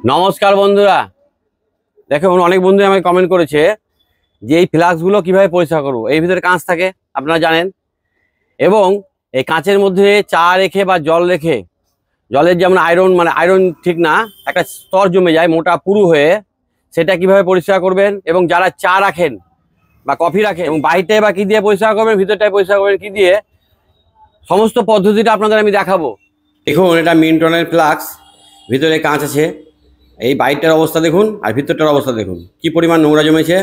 নমস্কার বন্ধুরা, দেখুন অনেক বন্ধু আমাকে কমেন্ট করেছে যে এই ফ্লাক্সগুলো কিভাবে পরিষ্কার করবো। এই ভিতরে কাঁচ থাকে, আপনারা জানেন, এবং এই কাঁচের মধ্যে চা রেখে বা জল রেখে, জলের যেমন আয়রন আয়রন ঠিক না, একটা স্তর জমে যায় মোটা পুরু হয়ে, সেটা কিভাবে পরিষ্কার করবেন। এবং যারা চা রাখেন বা কফি রাখেন, এবং বাড়িতে বা কি দিয়ে পরিষ্কার করবেন, ভিতরটায় পরিষ্কার করবেন কি দিয়ে, সমস্ত পদ্ধতিটা আপনাদের আমি দেখাবো। দেখুন, এটা মিল্টনের ফ্লাক্স, ভিতরে কাঁচ আছে। এই বাইরটার অবস্থা দেখুন আর ভিতরটার অবস্থা দেখুন, কি পরিমাণ নোংরা জমেছে।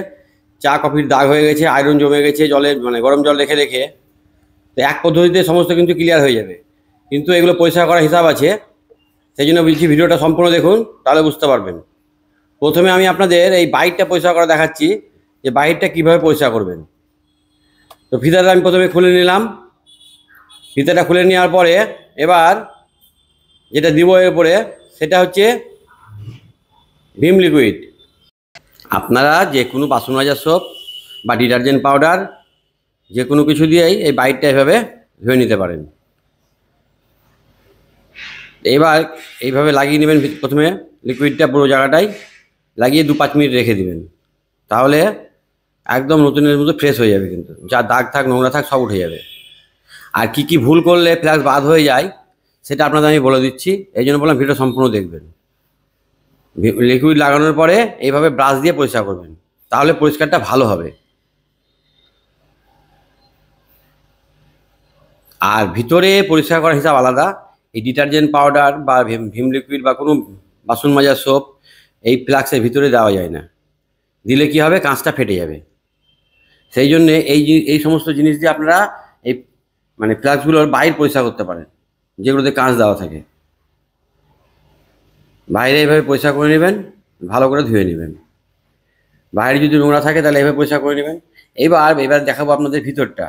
চা কফির দাগ হয়ে গেছে, আয়রন জমে গেছে জলে, গরম জল রেখে রেখে। তো এক পদ্ধতিতে সমস্ত কিন্তু ক্লিয়ার হয়ে যাবে, কিন্তু এগুলো পরিষ্কার করার হিসাব আছে। সেই জন্য বলছি ভিডিওটা সম্পূর্ণ দেখুন, তাহলে বুঝতে পারবেন। প্রথমে আমি আপনাদের এই বাইরটা পরিষ্কার করা দেখাচ্ছি, যে বাইরটা কীভাবে পরিষ্কার করবেন। তো ফিতাটা আমি প্রথমে খুলে নিলাম। ফিতাটা খুলে নেওয়ার পরে এবার যেটা দিব এর উপরে, সেটা হচ্ছে ভিম লিকুইড। আপনারা যে কোনো বাসন মাজার সোপ বা ডিটারজেন্ট পাউডার, যে কোনো কিছু দিয়েই এই বাইরটা এভাবে ধুয়ে নিতে পারেন। এবার এইভাবে লাগিয়ে নেবেন। প্রথমে লিকুইডটা পুরো জায়গাটায় লাগিয়ে 2-5 মিনিট রেখে দিবেন, তাহলে একদম নতুনের মতো ফ্রেশ হয়ে যাবে। কিন্তু যা দাগ থাক নোংরা থাক সব উঠে যাবে। আর কি কি ভুল করলে ফ্লাক্স বাদ হয়ে যায় সেটা আপনাদের আমি বলে দিচ্ছি, এই জন্য বললাম ভিডিও সম্পূর্ণ দেখবেন। লিকুইড লাগানোর পরে এইভাবে ব্রাশ দিয়ে পরিষ্কার করবেন, তাহলে পরিষ্কারটা ভালো হবে। আর ভিতরে পরিষ্কার করার হিসাব আলাদা। এই ডিটারজেন্ট পাউডার বা ভিম লিকুইড বা কোনো বাসন মাজার সোপ এই ফ্লাক্সের ভিতরে দেওয়া যায় না, দিলে কি হবে, কাঁচটা ফেটে যাবে। সেই জন্যে এই সমস্ত জিনিস দিয়ে আপনারা এই ফ্লাক্সগুলোর বাইরে পরিষ্কার করতে পারেন, যেগুলোতে কাঁচ দেওয়া থাকে। বাইরে এইভাবে পরিষ্কার করে নেবেন, ভালো করে ধুয়ে নেবেন। বাইরে যদি নোংরা থাকে তাহলে এইভাবে পরিষ্কার করে নেবেন। এবার দেখাবো আপনাদের ভিতরটা,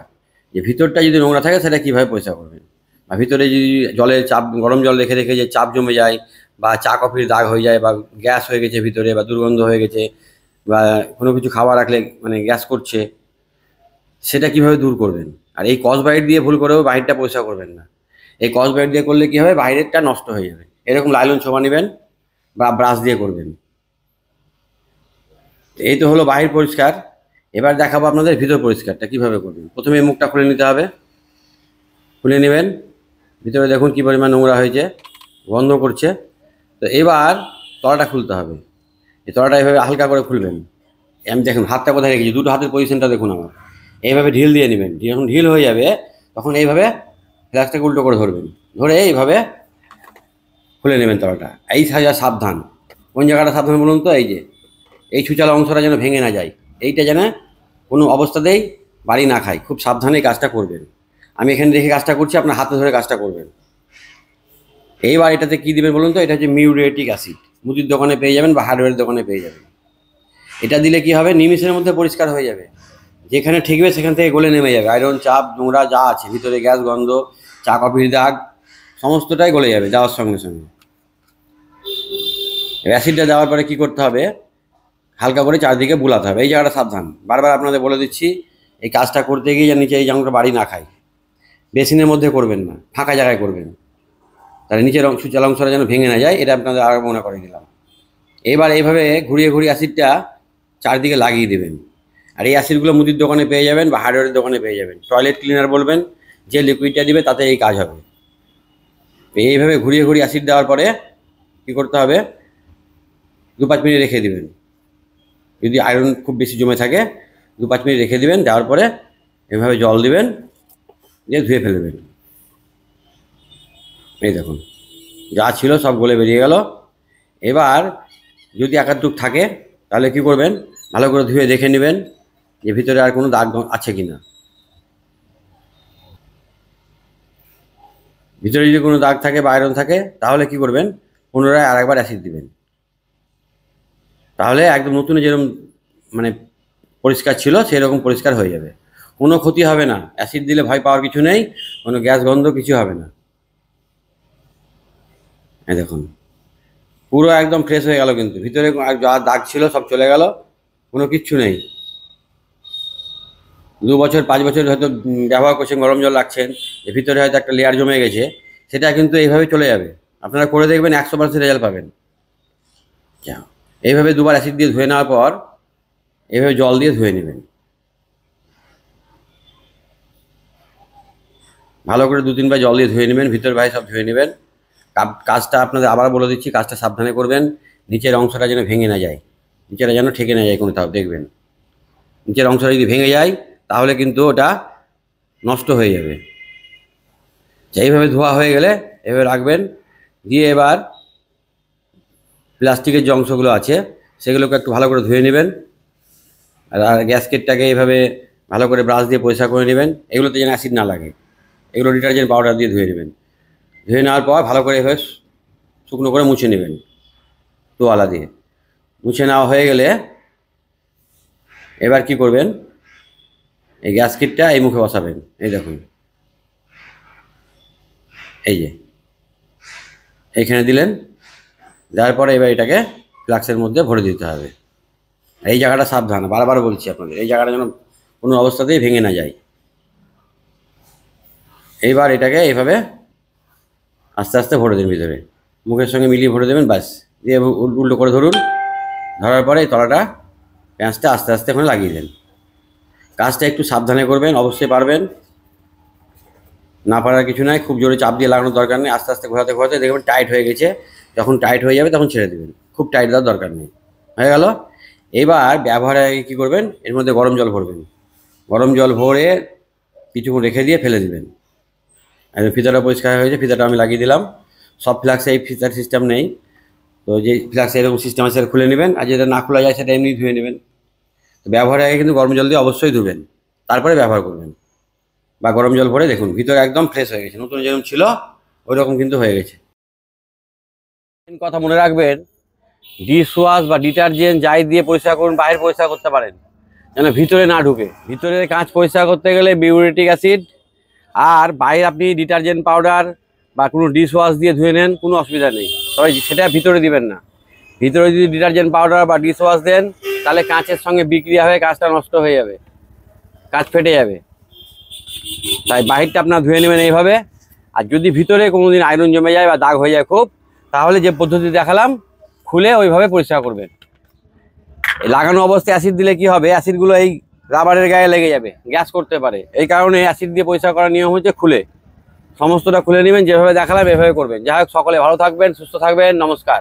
যে ভিতরটা যদি নোংরা থাকে সেটা কীভাবে পরিষ্কার করবেন। বা ভিতরে যদি জলের চাপ, গরম জল রেখে রেখে যে চাপ জমে যায়, বা চা কফির দাগ হয়ে যায়, বা গ্যাস হয়ে গেছে ভিতরে, বা দুর্গন্ধ হয়ে গেছে, বা কোনো কিছু খাবার রাখলে গ্যাস করছে, সেটা কিভাবে দূর করবেন। আর এই কস বাইট দিয়ে ভুল করেও বাইরটা পরিষ্কার করবেন না। এই কস বাইট দিয়ে করলে কী হবে, বাইরেরটা নষ্ট হয়ে যাবে। এরকম লাইলন ছোঁয়া নেবেন বা ব্রাশ দিয়ে করবেন। এই তো হলো বাহির পরিষ্কার। এবার দেখাবো আপনাদের ভিতর পরিষ্কারটা কীভাবে করবেন। প্রথমে মুখটা খুলে নিতে হবে, খুলে নেবেন। ভিতরে দেখুন কী পরিমাণ নোংরা হয়েছে, গন্ধ করছে। তো এবার তলাটা খুলতে হবে। এই তলাটা এইভাবে হালকা করে খুলবেন। আমি দেখুন হাতটা কোথায় রেখেছি, দুটো হাতের পজিশনটা দেখুন আমার। এইভাবে ঢিল দিয়ে নেবেন, যখন ঢিল হয়ে যাবে তখন এইভাবে ফ্লাক্সটাকে উল্টো করে ধরবেন, ধরে এইভাবে খুলে নেবেন তলাটা। এই সাজা সাবধান। কোন জায়গাটা সাবধান বলুন তো? এই যে এই ছুচালা অংশটা যেন ভেঙে না যায়, এইটা যেন কোনো অবস্থাতেই বাড়ি না খায়। খুব সাবধানে কাজটা করবেন। আমি এখানে রেখে কাজটা করছি, আপনার হাতে ধরে কাজটা করবেন। এইবার এটাতে কী দেবেন বলুন তো? এটা হচ্ছে মিউরেটিক অ্যাসিড, মুদির দোকানে পেয়ে যাবেন বা হার্ডওয়্যারের দোকানে পেয়ে যাবেন। এটা দিলে কি হবে, নিমিষের মধ্যে পরিষ্কার হয়ে যাবে। যেখানে ঠেকবে সেখান থেকে গলে নেমে যাবে। আয়রন, চাপ, নোংরা যা আছে ভিতরে, গ্যাস, গন্ধ, চা কফির দাগ, সমস্তটাই গলে যাবে যাওয়ার সঙ্গে সঙ্গে। অ্যাসিডটা দেওয়ার পরে কী করতে হবে, হালকা করে চারদিকে বুলাতে হবে। এই জায়গাটা সাবধান, বারবার আপনাদের বলে দিচ্ছি। এই কাজটা করতে গিয়ে যেন নিচে এই জায়গাটা বাড়ি না খায়। বেসিনের মধ্যে করবেন না, ফাঁকা জায়গায় করবেন, তাহলে নিচের সুচালা অংশটা যেন ভেঙে না যায়। এটা আপনাদের আগে মনে করে দিলাম। এবার এইভাবে ঘুরিয়ে ঘুরিয়ে অ্যাসিডটা চারদিকে লাগিয়ে দেবেন। আর এই অ্যাসিডগুলো মুদির দোকানে পেয়ে যাবেন বা হার্ডওয়্যারের দোকানে পেয়ে যাবেন। টয়লেট ক্লিনার বলবেন, যে লিকুইডটা দিবে তাতে এই কাজ হবে। এইভাবে ঘুরিয়ে ঘুরিয়ে অ্যাসিড দেওয়ার পরে কী করতে হবে, 2-5 মিনিট রেখে দেবেন। যদি আয়রন খুব বেশি জমে থাকে 2-5 মিনিট রেখে দেবেন। দেওয়ার পরে এভাবে জল দিবেন, দিয়ে ধুয়ে ফেলবেন। এই দেখুন যা ছিল সব গলে বেরিয়ে গেল। এবার যদি একাধটুক থাকে তাহলে কি করবেন, ভালো করে ধুয়ে দেখে নেবেন যে ভিতরে আর কোনো দাগ আছে কি না। ভিতরে যদি কোনো দাগ থাকে বা আয়রন থাকে তাহলে কি করবেন, পুনরায় আরেকবার অ্যাসিড দিবেন। তাহলে একদম নতুন যেরকম পরিষ্কার ছিল সেরকম পরিষ্কার হয়ে যাবে, কোনো ক্ষতি হবে না। অ্যাসিড দিলে ভয় পাওয়ার কিছু নেই, কোনো গ্যাস গন্ধ কিছু হবে না। এই দেখুন পুরো একদম ফ্রেশ হয়ে গেল, কিন্তু ভিতরে যা দাগ ছিল সব চলে গেল, কোনো কিচ্ছু নেই। 2 বছর 5 বছর হয়তো ব্যবহার করছেন, গরম জল রাখছেন, এর ভিতরে হয়তো একটা লেয়ার জমে গেছে, সেটা কিন্তু এইভাবে চলে যাবে। আপনারা করে দেখবেন 100% রেজাল্ট পাবেন। এইভাবে দুবার অ্যাসিড দিয়ে ধুয়ে নেওয়ার পর এইভাবে জল দিয়ে ধুয়ে নেবেন, ভালো করে 2-3 বার জল দিয়ে ধুয়ে নেবেন, ভিতর বাইরে সব ধুয়ে নেবেন। কাজটা আপনাদের আবার বলে দিচ্ছি, কাজটা সাবধানে করবেন, নিচের অংশটা যেন ভেঙে না যায়, নিচেটা যেন ঠেকে না যায় কোনোটাও। দেখবেন নিচের অংশটা যদি ভেঙে যায় তাহলে কিন্তু ওটা নষ্ট হয়ে যাবে। এইভাবে ধোয়া হয়ে গেলে এভাবে রাখবেন, দিয়ে এবার প্লাস্টিকের যে অংশগুলো আছে সেগুলোকে একটু ভালো করে ধুয়ে নেবেন। আর গ্যাসকেটটাকে এইভাবে ভালো করে ব্রাশ দিয়ে পরিষ্কার করে নেবেন, এগুলোতে যেন অ্যাসিড না লাগে। এগুলো ডিটারজেন্ট পাউডার দিয়ে ধুয়ে নেবেন। ধুয়ে নেওয়ার পর ভালো করে এভাবে শুকনো করে মুছে নেবেন তোয়ালা দিয়ে। মুছে নেওয়া হয়ে গেলে এবার কি করবেন, এই গ্যাসকেটটা এই মুখে বসাবেন। এই দেখুন, এই যে এইখানে দিলেন, দেওয়ার পরে এবার এটাকে ফ্লাক্সের মধ্যে ভরে দিতে হবে। এই জায়গাটা সাবধান, বারবার বলছি আপনাদের, এই জায়গাটা যেন কোনো অবস্থাতেই ভেঙে না যায়। এইবার এটাকে এইভাবে আস্তে আস্তে ভরে দিন ভিতরে, মুখের সঙ্গে মিলিয়ে ভরে দেবেন, ব্যাস। দিয়ে উল্টো করে ধরুন, ধরার পরে এই তলাটা পেঁয়াজটা আস্তে আস্তে ওখানে লাগিয়ে দেন। কাজটা একটু সাবধানে করবেন, অবশ্যই পারবেন, না পারার কিছু নাই। খুব জোরে চাপ দিয়ে লাগানোর দরকার নেই, আস্তে আস্তে ঘোরাতে ঘোরাতে দেখবেন টাইট হয়ে গেছে। যখন টাইট হয়ে যাবে তখন ছেড়ে দেবেন, খুব টাইট দেওয়ার দরকার নেই। হয়ে গেল। এবার ব্যবহারের আগে কী করবেন, এর মধ্যে গরম জল ভরবেন, গরম জল ভরে কিছুক্ষণ রেখে দিয়ে ফেলে দেবেন। আর ফিতাটা পরিষ্কার হয়েছে, ফিতাটা আমি লাগিয়ে দিলাম। সব ফ্লাক্সে এই ফিতার সিস্টেম নেই, তো যে ফ্লাক্সে এরকম সিস্টেম আছে সেটা খুলে নেবেন, আর যেটা না খোলা যায় সেটা এমনি ধুয়ে নেবেন। তো ব্যবহারের আগে কিন্তু গরম জল দিয়ে অবশ্যই ধুবেন, তারপরে ব্যবহার করবেন। বা গরম জল ভরে দেখুন ভিতরে একদম ফ্রেশ হয়ে গেছে, নতুন যেরকম ছিল ওই রকম কিন্তু হয়ে গেছে। কথা মনে রাখবেন, ডিশ ওয়াশ বা ডিটারজেন্ট যাই দিয়ে পরিষ্কার করুন, বাইরে পরিষ্কার করতে পারেন, যেন ভিতরে না ঢুকে। ভিতরের কাঁচ পরিষ্কার করতে গেলে বিউরেটিক অ্যাসিড, আর বাইরে আপনি ডিটারজেন্ট পাউডার বা কোনো ডিশ ওয়াশ দিয়ে ধুয়ে নেন, কোনো অসুবিধা নেই, তবে সেটা ভিতরে দিবেন না। ভিতরে যদি ডিটারজেন্ট পাউডার বা ডিশ ওয়াশ দেন তাহলে কাঁচের সঙ্গে বিক্রিয়া হয়ে কাঁচটা নষ্ট হয়ে যাবে, কাঁচ ফেটে যাবে। তাই বাহিরটা আপনার ধুয়ে নেবেন এইভাবে। আর যদি ভিতরে কোনোদিন আয়রন জমে যায় বা দাগ হয়ে যায় খুব, তাহলে যে পদ্ধতি দেখালাম খুলে ওইভাবে পরিষ্কার করবেন। লাগানো অবস্থায় অ্যাসিড দিলে কি হবে, অ্যাসিডগুলো এই রাবারের গায়ে লেগে যাবে, গ্যাস করতে পারে। এই কারণে অ্যাসিড দিয়ে পরিষ্কার করার নিয়ম হচ্ছে খুলে, সমস্তটা খুলে নেবেন, যেভাবে দেখালাম এভাবে করবেন। যাই হোক, সকলে ভালো থাকবেন, সুস্থ থাকবেন, নমস্কার।